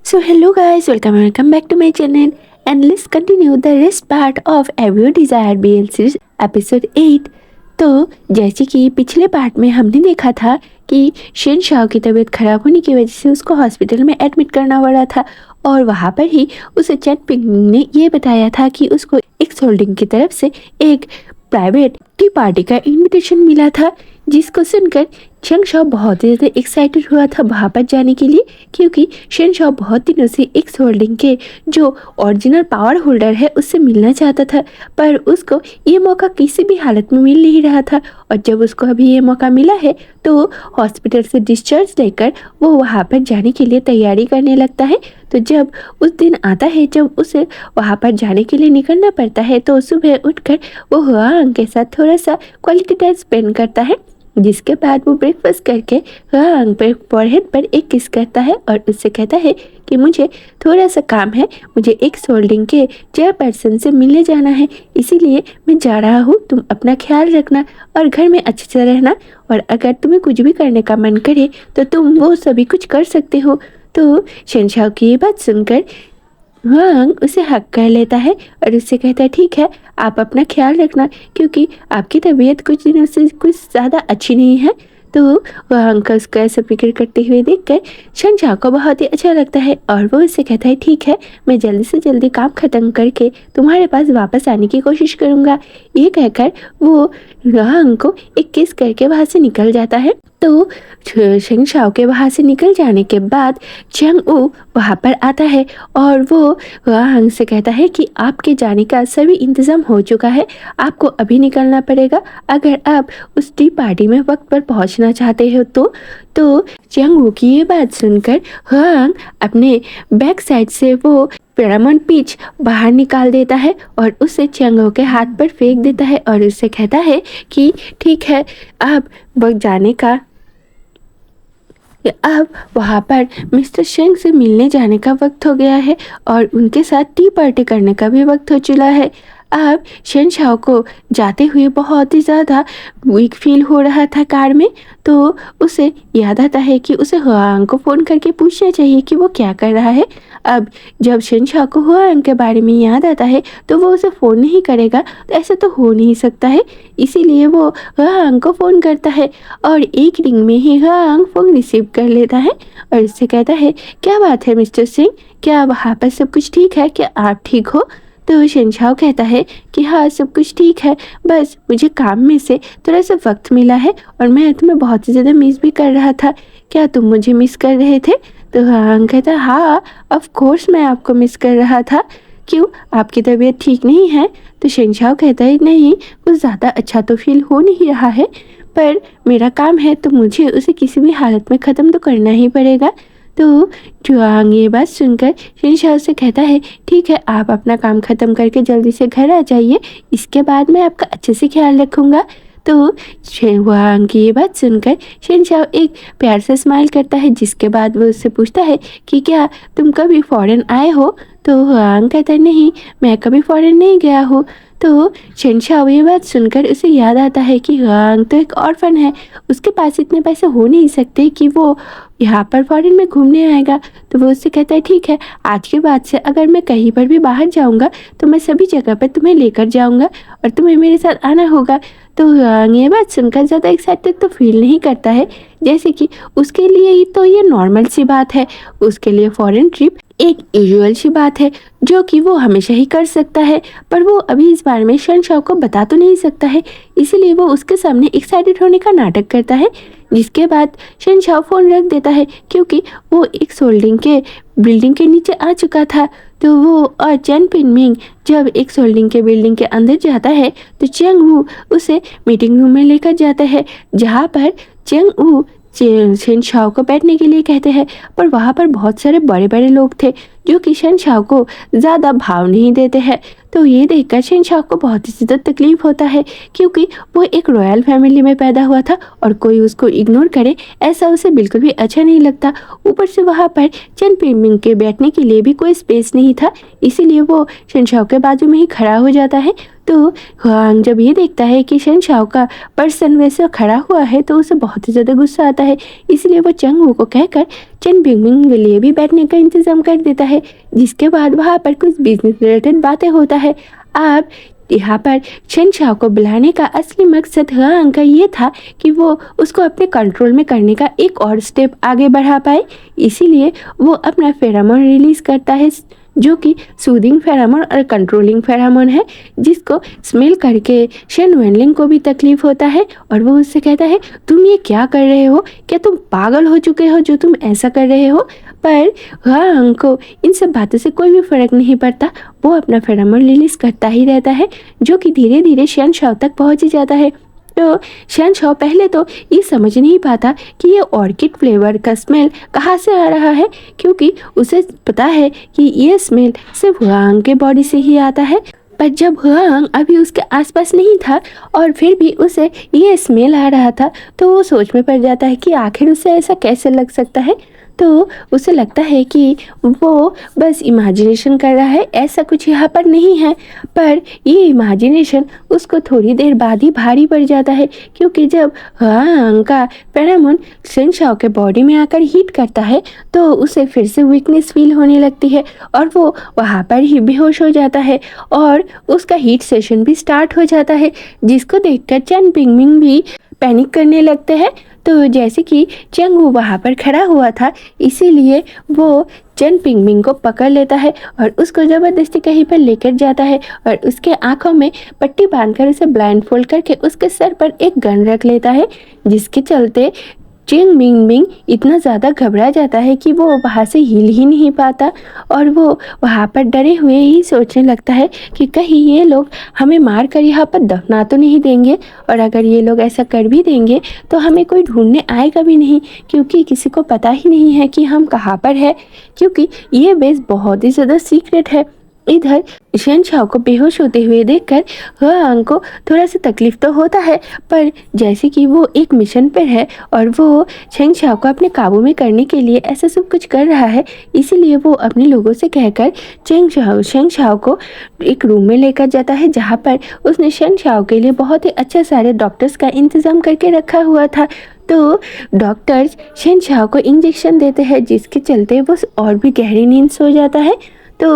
So hello guys, welcome back to my channel and let's continue the rest part of Every Desire BL series episode 8। तो जैसे कि पिछले part में हमने देखा था कि शहनशाह की तबीयत खराब होने की वजह से उसको हॉस्पिटल में एडमिट करना पड़ा था और वहाँ पर ही उसे चैन पिंग ने ये बताया था कि उसको एक्स होल्डिंग की तरफ से एक प्राइवेट टी पार्टी का इनविटेशन मिला था, जिसको सुनकर शहनशाह बहुत ही ज़्यादा एक्साइटेड हुआ था वहाँ पर जाने के लिए, क्योंकि शहनशाह बहुत दिनों से एक्स होल्डिंग के जो ओरिजिनल पावर होल्डर है उससे मिलना चाहता था, पर उसको ये मौका किसी भी हालत में मिल नहीं रहा था। और जब उसको अभी ये मौका मिला है तो हॉस्पिटल से डिस्चार्ज लेकर वो वहाँ पर जाने के लिए तैयारी करने लगता है। तो जब उस दिन आता है जब उसे वहाँ पर जाने के लिए निकलना पड़ता है तो सुबह उठकर वो हुआंग के साथ थोड़ा सा क्वालिटी टाइम स्पेंड करता है, जिसके बाद वो ब्रेकफास्ट करके हुआंग पर फॉरहेड पर एक किस करता है और उससे कहता है कि मुझे थोड़ा सा काम है, मुझे एक होल्डिंग के चेयरपर्सन से मिलने जाना है, इसीलिए मैं जा रहा हूँ। तुम अपना ख्याल रखना और घर में अच्छे से रहना, और अगर तुम्हें कुछ भी करने का मन करे तो तुम वो सभी कुछ कर सकते हो। तो शहनशाह की ये बात सुनकर हुआंग उसे हक कर लेता है और उससे कहता है ठीक है, आप अपना ख्याल रखना क्योंकि आपकी तबीयत कुछ दिनों से कुछ ज़्यादा अच्छी नहीं है। तो हुआंग का उसका ऐसा फिक्र करते हुए देखकर शहनशाह को बहुत ही अच्छा लगता है और वो उससे कहता है ठीक है, मैं जल्दी से जल्दी काम ख़त्म करके तुम्हारे पास वापस आने की कोशिश करूँगा। ये कहकर वो हुआंग को एक किस करके वहाँ से निकल जाता है। तो शहनशाह के वहाँ से निकल जाने के बाद चंग ऊ वहाँ पर आता है और वो हुआंग से कहता है कि आपके जाने का सभी इंतज़ाम हो चुका है, आपको अभी निकलना पड़ेगा अगर आप उस टी पार्टी में वक्त पर पहुँचना चाहते हो। तो चंग ऊ की ये बात सुनकर हुआंग अपने बैक साइड से वो पेरामोन पिच बाहर निकाल देता है और उसे चंग के हाथ पर फेंक देता है और उससे कहता है कि ठीक है, अब वक्त जाने का, अब वहाँ पर मिस्टर शेंग से मिलने जाने का वक्त हो गया है और उनके साथ टी पार्टी करने का भी वक्त हो चुका है। अब शहनशाह को जाते हुए बहुत ही ज़्यादा वीक फील हो रहा था कार में, तो उसे याद आता है कि उसे हुआंग को फ़ोन करके पूछना चाहिए कि वो क्या कर रहा है। अब जब शहनशाह को हुआंग के बारे में याद आता है तो वो उसे फ़ोन नहीं करेगा, तो ऐसा तो हो नहीं सकता है, इसीलिए वो हुआंग को फ़ोन करता है और एक रिंग में ही हुआंग फ़ोन रिसीव कर लेता है और उससे कहता है क्या बात है मिस्टर सिंह, क्या वहाँ पर सब कुछ ठीक है, क्या आप ठीक हो? तो शहनशाह कहता है कि हाँ सब कुछ ठीक है, बस मुझे काम में से थोड़ा सा वक्त मिला है और मैं तुम्हें बहुत ही ज़्यादा मिस भी कर रहा था, क्या तुम मुझे मिस कर रहे थे? तो हुआंग कहता है हाँ ऑफ कोर्स मैं आपको मिस कर रहा था, क्यों आपकी तबीयत ठीक नहीं है? तो शहनशाह कहता है नहीं, कुछ ज़्यादा अच्छा तो फील हो नहीं रहा है, पर मेरा काम है तो मुझे उसे किसी भी हालत में ख़त्म तो करना ही पड़ेगा। तो हुआंग ये बात सुनकर शहनशाह से कहता है ठीक है, आप अपना काम ख़त्म करके जल्दी से घर आ जाइए, इसके बाद मैं आपका अच्छे से ख्याल रखूँगा। तो हुआंग की ये बात सुनकर शहनशाह एक प्यार से स्माइल करता है, जिसके बाद वो उससे पूछता है कि क्या तुम कभी फ़ॉरेन आए हो? तो हुआंग कहता है नहीं, मैं कभी फ़ॉरेन नहीं गया हूँ। तो शहनशाह ये बात सुनकर उसे याद आता है कि हुआंग तो एक ऑर्फन है, उसके पास इतने पैसे हो नहीं सकते कि वो यहाँ पर फ़ॉरेन में घूमने आएगा। तो वो उससे कहता है ठीक है, आज के बाद से अगर मैं कहीं पर भी बाहर जाऊँगा तो मैं सभी जगह पर तुम्हें लेकर जाऊँगा और तुम्हें मेरे साथ आना होगा। तो हुआंग ये बात सुनकर ज़्यादा एक्साइटेड तो फील नहीं करता है, जैसे कि उसके लिए तो ये नॉर्मल सी बात है, उसके लिए फ़ॉरेन ट्रिप एक यूजुअल सी बात है जो कि वो हमेशा ही कर सकता है, पर वो अभी इस बारे में शहनशाह को बता तो नहीं सकता है, इसीलिए वो उसके सामने एक्साइटेड होने का नाटक करता है। जिसके बाद शहनशाह फ़ोन रख देता है क्योंकि वो एक होल्डिंग के बिल्डिंग के नीचे आ चुका था। तो वो और चैन पिंगमिंग जब एक होल्डिंग के बिल्डिंग के अंदर जाता है तो चेंग वू उसे मीटिंग रूम में लेकर जाता है, जहाँ पर चेंग वू शहनशाह को बैठने के लिए कहते हैं, पर वहाँ पर बहुत सारे बड़े बड़े लोग थे जो कि शहनशाह को ज़्यादा भाव नहीं देते हैं। तो ये देखकर शहनशाह को बहुत ही ज़्यादा तकलीफ होता है क्योंकि वो एक रॉयल फैमिली में पैदा हुआ था और कोई उसको इग्नोर करे ऐसा उसे बिल्कुल भी अच्छा नहीं लगता। ऊपर से वहाँ पर चैन पिंगमिंग के बैठने के लिए भी कोई स्पेस नहीं था, इसीलिए वो शहनशाह के बाजू में ही खड़ा हो जाता है। तो हुआंग जब ये देखता है कि शेनशाओ का पर्सन वैसे खड़ा हुआ है तो उसे बहुत ही ज़्यादा गुस्सा आता है। इसलिए वो चंग वू को कहकर चेन बिंगमिंग के लिए भी बैठने का इंतज़ाम कर देता है, जिसके बाद वहाँ पर कुछ बिजनेस रिलेटेड बातें होता है। अब यहाँ पर शेनशाओ को बुलाने का असली मकसद हुआंग का ये था कि वो उसको अपने कंट्रोल में करने का एक और स्टेप आगे बढ़ा पाए। इसीलिए वो अपना फेरामोन रिलीज करता है, जो कि सूदिंग फेरामोन और कंट्रोलिंग फेरामोन है, जिसको स्मेल करके शेन वेनलिंग को भी तकलीफ होता है और वो उससे कहता है तुम ये क्या कर रहे हो, क्या तुम पागल हो चुके हो जो तुम ऐसा कर रहे हो। पर हुआंग को इन सब बातों से कोई भी फर्क नहीं पड़ता, वो अपना फेरामोन रिलीज करता ही रहता है, जो कि धीरे धीरे शेनशाओ तक पहुंच ही जाता है। तो शेनशाओ पहले तो ये समझ नहीं पाता कि ये ऑर्किड फ्लेवर का स्मेल कहाँ से आ रहा है, क्योंकि उसे पता है कि ये स्मेल सिर्फ हुआंग के बॉडी से ही आता है। पर जब हुआंग अभी उसके आसपास नहीं था और फिर भी उसे ये स्मेल आ रहा था, तो वो सोच में पड़ जाता है कि आखिर उसे ऐसा कैसे लग सकता है। तो उसे लगता है कि वो बस इमेजिनेशन कर रहा है, ऐसा कुछ यहाँ पर नहीं है। पर ये इमेजिनेशन उसको थोड़ी देर बाद ही भारी पड़ जाता है, क्योंकि जब हुआंग का फेरामोन शेनशाओ के बॉडी में आकर हीट करता है तो उसे फिर से वीकनेस फील होने लगती है और वो वहाँ पर ही बेहोश हो जाता है और उसका हीट सेशन भी स्टार्ट हो जाता है, जिसको देखकर चेन बिंगमिंग भी पैनिक करने लगते हैं। तो जैसे कि चंग वू वहाँ पर खड़ा हुआ था, इसीलिए वो चेन पिंगमिंग को पकड़ लेता है और उसको ज़बरदस्ती कहीं पर लेकर जाता है और उसके आंखों में पट्टी बांधकर उसे ब्लाइंड फोल्ड करके उसके सर पर एक गन रख लेता है, जिसके चलते चेन बिंगमिंग इतना ज़्यादा घबरा जाता है कि वो वहाँ से हिल ही नहीं पाता और वो वहाँ पर डरे हुए ही सोचने लगता है कि कहीं ये लोग हमें मार कर यहाँ पर दफना तो नहीं देंगे, और अगर ये लोग ऐसा कर भी देंगे तो हमें कोई ढूंढने आएगा भी नहीं, क्योंकि किसी को पता ही नहीं है कि हम कहाँ पर है, क्योंकि ये बेस बहुत ही ज़्यादा सीक्रेट है। इधर शेनशाओ को बेहोश होते हुए देखकर हुआंग को थोड़ा सा तकलीफ तो होता है, पर जैसे कि वो एक मिशन पर है और वो शेनशाओ को अपने काबू में करने के लिए ऐसा सब कुछ कर रहा है, इसीलिए वो अपने लोगों से कहकर शेनशाओ को एक रूम में लेकर जाता है, जहाँ पर उसने शेनशाओ के लिए बहुत ही अच्छे सारे डॉक्टर्स का इंतज़ाम करके रखा हुआ था। तो डॉक्टर्स शेनशाओ को इंजेक्शन देते हैं, जिसके चलते वो और भी गहरी नींद सो जाता है। तो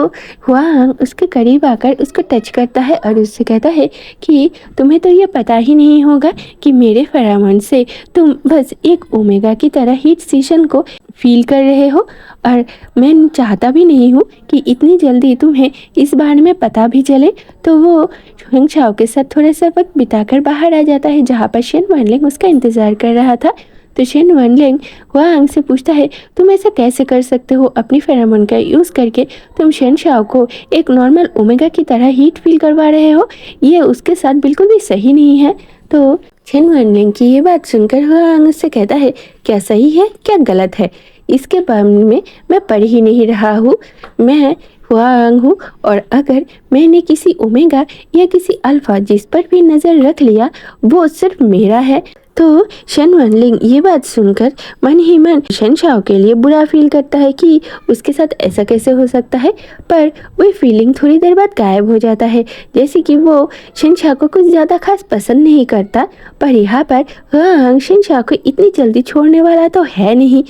हुआंग उसके करीब आकर उसको टच करता है और उससे कहता है कि तुम्हें तो ये पता ही नहीं होगा कि मेरे फेरामोन से तुम बस एक ओमेगा की तरह हीट सेशन को फील कर रहे हो, और मैं चाहता भी नहीं हूँ कि इतनी जल्दी तुम्हें इस बारे में पता भी चले। तो वो शेनशाओ के साथ थोड़ा सा वक्त बिताकर बाहर आ जाता है, जहाँ पर शेन वेनलिंग उसका इंतज़ार कर रहा था। तो शेन वेनलिंग हुआंग से पूछता है तुम ऐसा कैसे कर सकते हो, अपनी फेरामोन का यूज़ करके तुम शेनशाओ को एक नॉर्मल ओमेगा की तरह हीट फील करवा रहे हो, ये उसके साथ बिल्कुल भी सही नहीं है। तो शेन वेनलिंग की ये बात सुनकर हुआंग उससे कहता है क्या सही है क्या गलत है, इसके बारे में मैं पढ़ ही नहीं रहा हूँ, मैं हुआंग हूँ, और अगर मैंने किसी ओमेगा या किसी अल्फा जिस पर भी नज़र रख लिया वो सिर्फ मेरा है। तो शेन वेनलिंग ये बात सुनकर मन ही मन शेनशाओ के लिए बुरा फील करता है कि उसके साथ ऐसा कैसे हो सकता है, पर वही फीलिंग थोड़ी देर बाद गायब हो जाता है, जैसे कि वो शेनशाओ को कुछ ज़्यादा खास पसंद नहीं करता। पर यहाँ पर हुआंग शेनशाओ को इतनी जल्दी छोड़ने वाला तो है नहीं,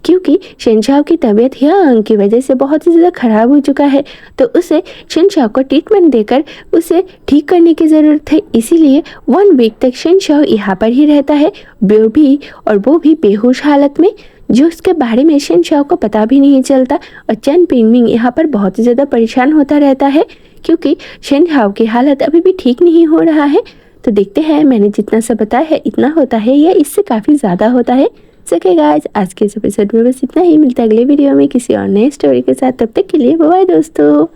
क्योंकि शेनशाओ की तबीयत हुआंग की वजह से बहुत ही ज़्यादा ख़राब हो चुका है, तो उसे शेनशाओ को ट्रीटमेंट देकर उसे ठीक करने की ज़रूरत है। इसीलिए 1 वीक तक शेनशाओ यहाँ पर ही रहता है, वो भी बेहोश हालत में, जो उसके बारे में शेनशाओ को पता भी नहीं चलता। और चेन पिंगमिंग यहाँ पर बहुत ही ज़्यादा परेशान होता रहता है, क्योंकि शेनशाओ की हालत अभी भी ठीक नहीं हो रहा है। तो देखते हैं मैंने जितना सा बताया है इतना होता है या इससे काफ़ी ज़्यादा होता है। ओके गाइस, आज के इस एपिसोड में बस इतना ही, मिलता है अगले वीडियो में किसी और नए स्टोरी के साथ। तब तक के लिए बाय बाय दोस्तों।